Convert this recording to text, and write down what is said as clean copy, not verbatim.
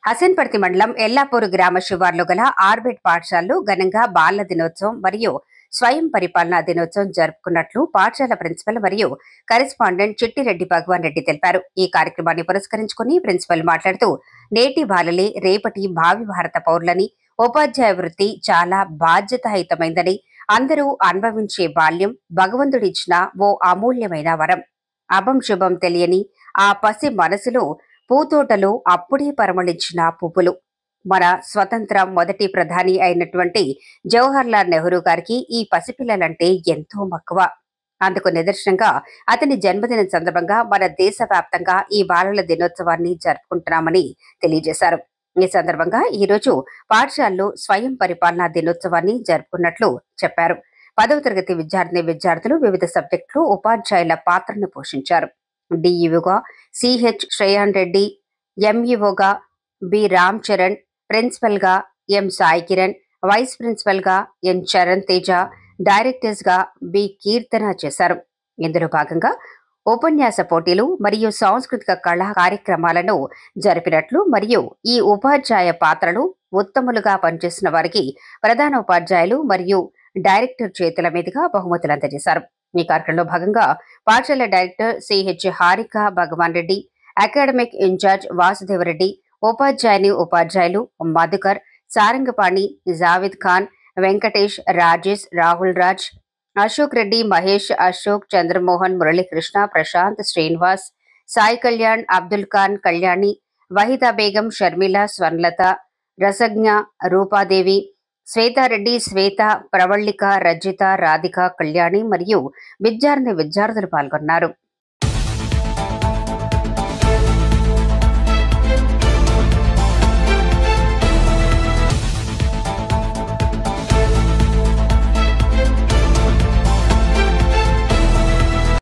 హసన్పర్తి మండలం ఎల్లాపూర్ గ్రామ శివార్లో గల ఆర్బిట్ పాఠశాలలో ఘనంగా బాలల దినోత్సవం మరియు స్వయం పరిపాలనా దినోత్సవం జరుపుకున్నట్లు పాఠశాల ప్రిన్సిపల్ మరియు కరెస్పాండెంట్ చిట్టిరెడ్డి భగవాన్ రెడ్డి తెలిపారు. ఈ కార్యక్రమాన్ని పురస్కరించుకుని ప్రిన్సిపల్ మాట్లాడుతూ, నేటి బాలలే రేపటి భావి భారత పౌరులని, ఉపాధ్యాయ వృత్తి చాలా బాధ్యతాయుతమైందని, అందరూ అనుభవించే బాల్యం భగవంతుడిచ్చిన ఓ అమూల్యమైన వరం. అభం శుభం తెలియని ఆ పసి మనసులో పూతోటలో అప్పుడే పరిమళించిన పువ్వులు. మన స్వతంత్ర మొదటి ప్రధాని అయినటువంటి జవహర్లాల్ నెహ్రూ గారికి ఈ పసిపిల్లలంటే ఎంతో మక్కువ. అందుకు నిదర్శనంగా అతని జన్మదినం సందర్భంగా మన దేశవ్యాప్తంగా ఈ బాలల దినోత్సవాన్ని జరుపుకుంటున్నామని తెలియజేశారు. ఈ సందర్భంగా ఈ రోజు పాఠశాలలో స్వయం పరిపాలనా దినోత్సవాన్ని జరుపుకున్నట్లు చెప్పారు. 10వ తరగతి విద్యార్థులు వివిధ సబ్జెక్టులు ఉపాధ్యాయుల పాత్రను పోషించారు. డిఈఓగా సిహెచ్ శ్రేయాన్ రెడ్డి, ఎంఈఓగా బి రామ్ చరణ్, ప్రిన్సిపల్ గా M Sai Kiran, vice principal గా ఎన్ చరణ్ తేజ, డైరెక్టర్స్ గా బి కీర్తన చేశారు. ఇందులో భాగంగా ఉపన్యాస పోటీలు మరియు సాంస్కృతిక కళా కార్యక్రమాలను జరిపినట్లు మరియు ఈ ఉపాధ్యాయ పాత్రలు ఉత్తములుగా పనిచేసిన వారికి ప్రధాన ఉపాధ్యాయులు మరియు డైరెక్టర్ చేతుల మీదుగా బహుమతులు అందజేశారు. ఈ కార్యక్రమంలో భాగంగా పాఠశాల డైరెక్టర్ సిహెచ్ హారిక భగవాన్ రెడ్డి, అకాడమిక్ ఇన్ఛార్జ్ వాసుదేవరెడ్డి, ఉపాధ్యాయులు మధుకర్, సారంగపాణి, జావేద్ ఖాన్, వెంకటేష్, రాజేష్, రాహుల్ రాజ్, అశోక్ రెడ్డి, మహేష్, అశోక్, చంద్రమోహన్, మురళీకృష్ణ, ప్రశాంత్, శ్రీనివాస్, సాయి కళ్యాణ్, అబ్దుల్ ఖాన్, కళ్యాణి, వహీదా బేగం, షర్మిల, స్వర్ణలత, రసజ్ఞ, రూపాదేవి, శ్వేతారెడ్డి, శ్వేత, ప్రవళిక, రజిత, రాధిక, కళ్యాణి మరియు విద్యార్థులు పాల్గొన్నారు.